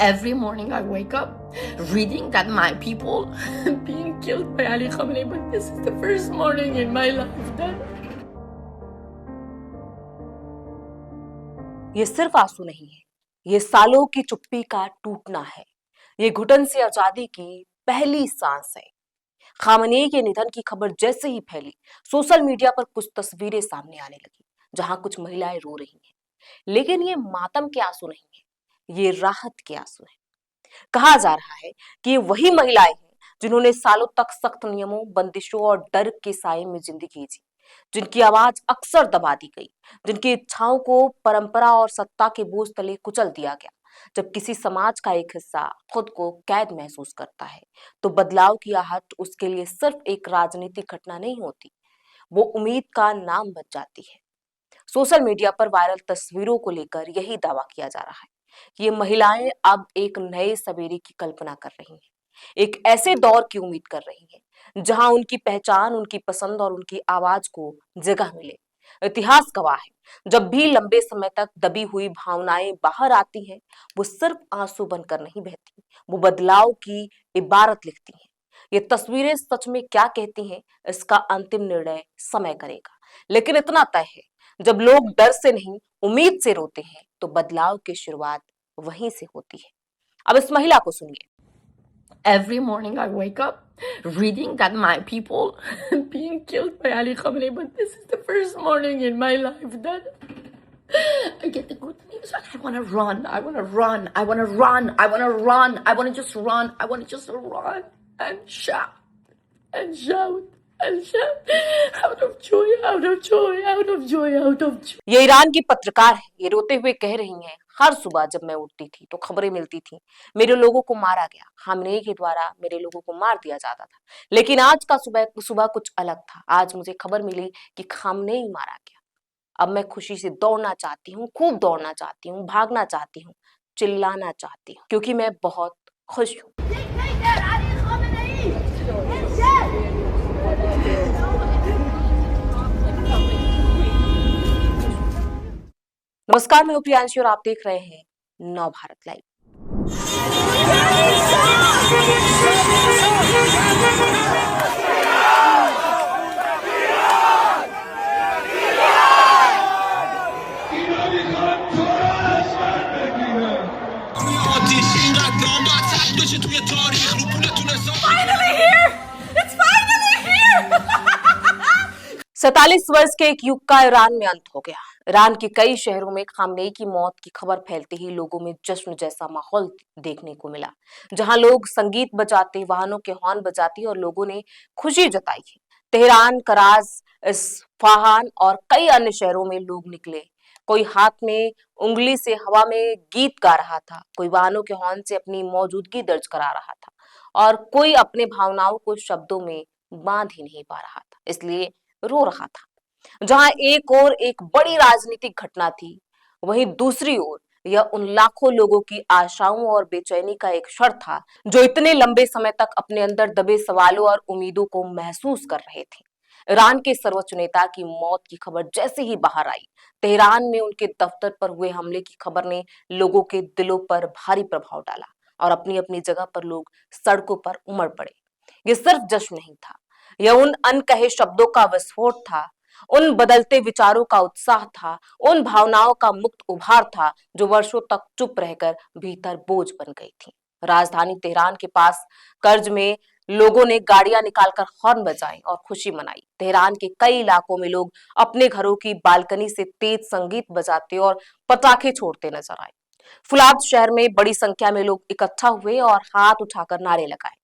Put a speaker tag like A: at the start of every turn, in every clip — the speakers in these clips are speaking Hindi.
A: Every morning I wake up reading that my people being killed by Ali Khamenei, but this is the first morning in my life that
B: ये सिर्फ आंसू नहीं है, ये सालों की चुप्पी का टूटना है। ये घुटन से आजादी की पहली सांस है। खामनेई के निधन की खबर जैसे ही फैली, सोशल मीडिया पर कुछ तस्वीरें सामने आने लगी, जहां कुछ महिलाएं रो रही हैं। लेकिन ये मातम के आंसू नहीं है, ये राहत के आंसू है। कहा जा रहा है कि ये वही महिलाएं हैं जिन्होंने सालों तक सख्त नियमों, बंदिशों और डर के साए में जिंदगी जी, जिनकी आवाज अक्सर दबा दी गई, जिनकी इच्छाओं को परंपरा और सत्ता के बोझ तले कुचल दिया गया। जब किसी समाज का एक हिस्सा खुद को कैद महसूस करता है, तो बदलाव की आहट उसके लिए सिर्फ एक राजनीतिक घटना नहीं होती, वो उम्मीद का नाम बन जाती है। सोशल मीडिया पर वायरल तस्वीरों को लेकर यही दावा किया जा रहा है कि ये महिलाएं अब एक नए सवेरे की कल्पना कर रही हैं, एक ऐसे दौर की उम्मीद कर रही हैं जहां उनकी पहचान, उनकी पसंद और उनकी आवाज को जगह मिले। इतिहास गवाह है, जब भी लंबे समय तक दबी हुई भावनाएं बाहर आती हैं, वो सिर्फ आंसू बनकर नहीं बहती, वो बदलाव की इबारत लिखती हैं। ये तस्वीरें सच में क्या कहती हैं, इसका अंतिम निर्णय समय करेगा। लेकिन इतना तय है, जब लोग डर से नहीं, उम्मीद से रोते हैं, तो बदलाव की शुरुआत वहीं से होती है। अब इस महिला को सुनिए।
A: every morning I wake up reading that my people being killed by Ali Khamenei, but this is the first morning in my life that I get the good news and I want to run. I want to run. I want to run. I want to run. I want to just run. I want to just run and shout and shout and shout out of joy, out of joy, out of joy, out of joy.
B: ये ईरान की पत्रकार है, ये रोते हुए कह रही हैं, हर सुबह जब मैं उठती थी तो खबरें मिलती थी, मेरे लोगों को मारा गया, खामनेई के द्वारा मेरे लोगों को मार दिया जाता था। लेकिन आज का सुबह सुबह कुछ अलग था। आज मुझे खबर मिली कि खामनेई मारा गया। अब मैं खुशी से दौड़ना चाहती हूँ, खूब दौड़ना चाहती हूँ, भागना चाहती हूँ, चिल्लाना चाहती हूँ, क्योंकि मैं बहुत खुश हूँ। नमस्कार, मैं हूं प्रियांशी और आप देख रहे हैं नव Bharat live.
A: Finally here! It's finally here!
B: 47 वर्ष के एक युग का ईरान में अंत हो गया। ईरान के कई शहरों में खामनेई की मौत की खबर फैलते ही लोगों में जश्न जैसा माहौल देखने को मिला, जहां लोग संगीत बजाते, वाहनों के हॉर्न बजाते और लोगों ने खुशी जताई है। तेहरान, कराज, इस्फहान और कई अन्य शहरों में लोग निकले। कोई हाथ में उंगली से हवा में गीत गा रहा था, कोई वाहनों के हॉर्न से अपनी मौजूदगी दर्ज करा रहा था और कोई अपने भावनाओं को शब्दों में बांध ही नहीं पा रहा था, इसलिए रो रहा था। जहां एक ओर एक बड़ी राजनीतिक घटना थी, वहीं दूसरी ओर यह उन लाखों लोगों की आशाओं और बेचैनी का एक क्षण था जो इतने लंबे समय तक अपने अंदर दबे सवालों और उम्मीदों को महसूस कर रहे थे। ईरान के सर्वोच्च नेता की मौत की खबर जैसे ही बाहर आई, तेहरान में उनके दफ्तर पर हुए हमले की खबर ने लोगों के दिलों पर भारी प्रभाव डाला और अपनी अपनी जगह पर लोग सड़कों पर उमड़ पड़े। ये सिर्फ जश्न नहीं था, यह उन अनकहे शब्दों का विस्फोट था, उन बदलते विचारों का उत्साह था, उन भावनाओं का मुक्त उभार था जो वर्षों तक चुप रहकर भीतर बोझ बन गई थी। राजधानी तेहरान के पास कर्ज में लोगों ने गाड़ियां निकालकर हॉर्न बजाए और खुशी मनाई। तेहरान के कई इलाकों में लोग अपने घरों की बालकनी से तेज संगीत बजाते और पटाखे छोड़ते नजर आए। फुलाद शहर में बड़ी संख्या में लोग इकट्ठा हुए और हाथ उठाकर नारे लगाए।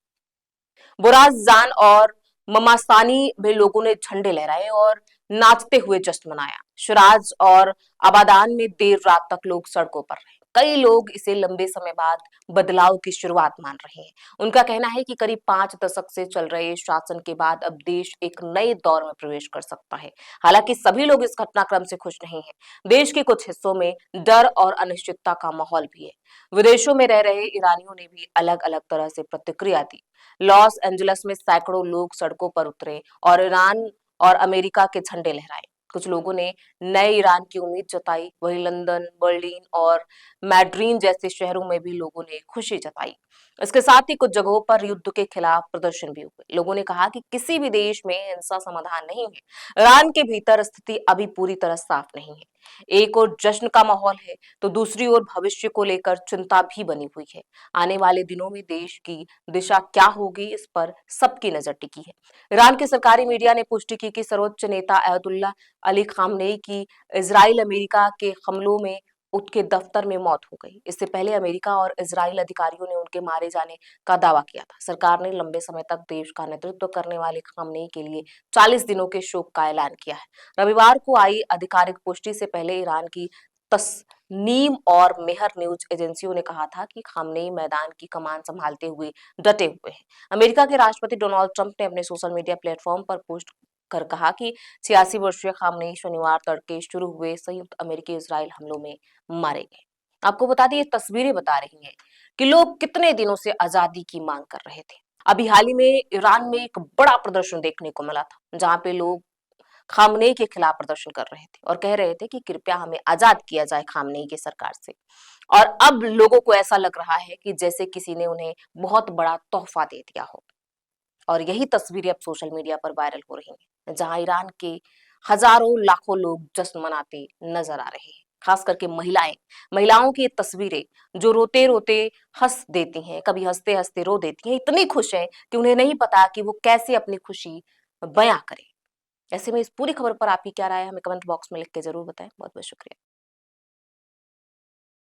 B: बुराजान और ममासानी में लोगों ने झंडे लहराए और नाचते हुए जश्न मनाया। शिराज और आबादान में देर रात तक लोग सड़कों पर रहे। कई लोग इसे लंबे समय बाद बदलाव की शुरुआत मान रहे हैं। उनका कहना है कि करीब 5 दशक से चल रहे शासन के बाद अब देश एक नए दौर में प्रवेश कर सकता है। हालांकि सभी लोग इस घटनाक्रम से खुश नहीं हैं। देश के कुछ हिस्सों में डर और अनिश्चितता का माहौल भी है। विदेशों में रह रहे ईरानियों ने भी अलग अलग तरह से प्रतिक्रिया दी। लॉस एंजलिस में सैकड़ों लोग सड़कों पर उतरे और ईरान और अमेरिका के झंडे लहराए। कुछ लोगों ने नए ईरान की उम्मीद जताई। वहीं लंदन, बर्लिन और मैड्रिड जैसे शहरों में भी लोगों ने खुशी जताई। इसके साथ ही कुछ जगहों पर युद्ध के खिलाफ प्रदर्शन भी हुए। लोगों ने कहा कि किसी भी देश में हिंसा समाधान नहीं है। ईरान के भीतर स्थिति अभी पूरी तरह साफ नहीं है। एक ओर जश्न का माहौल है, तो दूसरी ओर भविष्य को लेकर चिंता भी बनी हुई है। आने वाले दिनों में देश की दिशा क्या होगी, इस पर सबकी नजर टिकी है। ईरान के सरकारी मीडिया ने पुष्टि की कि सर्वोच्च नेता अयतुल्ला अली खामनेई की इजराइल अमेरिका के हमलों में उनके दफ्तर में मौत हो गई। इससे पहले अमेरिका और इजराइल अधिकारियों ने उनके मारे जाने का दावा किया था। सरकार ने लंबे समय तक देश का नेतृत्व करने वाले खामनेई के लिए 40 दिनों के शोक का ऐलान किया है। रविवार को आई आधिकारिक पुष्टि से पहले ईरान की तस्नीम और मेहर न्यूज एजेंसियों ने कहा था कि खामनेई मैदान की कमान संभालते हुए डटे हुए हैं। अमेरिका के राष्ट्रपति डोनाल्ड ट्रंप ने अपने सोशल मीडिया प्लेटफॉर्म पर पोस्ट कर कहा कि 86 वर्षीय खामनेई शनिवार तड़के शुरू हुए संयुक्त अमेरिकी इजराइल हमलों में मारे गए। आपको बता दें, ये तस्वीरें बता रही हैं कि लोग कितने दिनों से आजादी की मांग कर रहे थे। अभी हाल ही में ईरान में एक बड़ा प्रदर्शन देखने को मिला था, जहां पे लोग खामनेई के खिलाफ प्रदर्शन कर रहे थे और कह रहे थे कि कृपया हमें आजाद किया जाए खामनेई की सरकार से। और अब लोगों को ऐसा लग रहा है कि जैसे किसी ने उन्हें बहुत बड़ा तोहफा दे दिया हो। और यही तस्वीरें अब सोशल मीडिया पर वायरल हो रही हैं, जहां ईरान के हजारों लाखों लोग जश्न मनाते नजर आ रहे हैं। खास करके महिलाओं की ये तस्वीरें जो रोते रोते हंस देती हैं, कभी हंसते हंसते रो देती हैं, इतनी खुश हैं कि उन्हें नहीं पता कि वो कैसे अपनी खुशी बयां करें। ऐसे में इस पूरी खबर पर आपकी क्या राय है, हमें कमेंट बॉक्स में लिख के जरूर बताएं। बहुत बहुत शुक्रिया।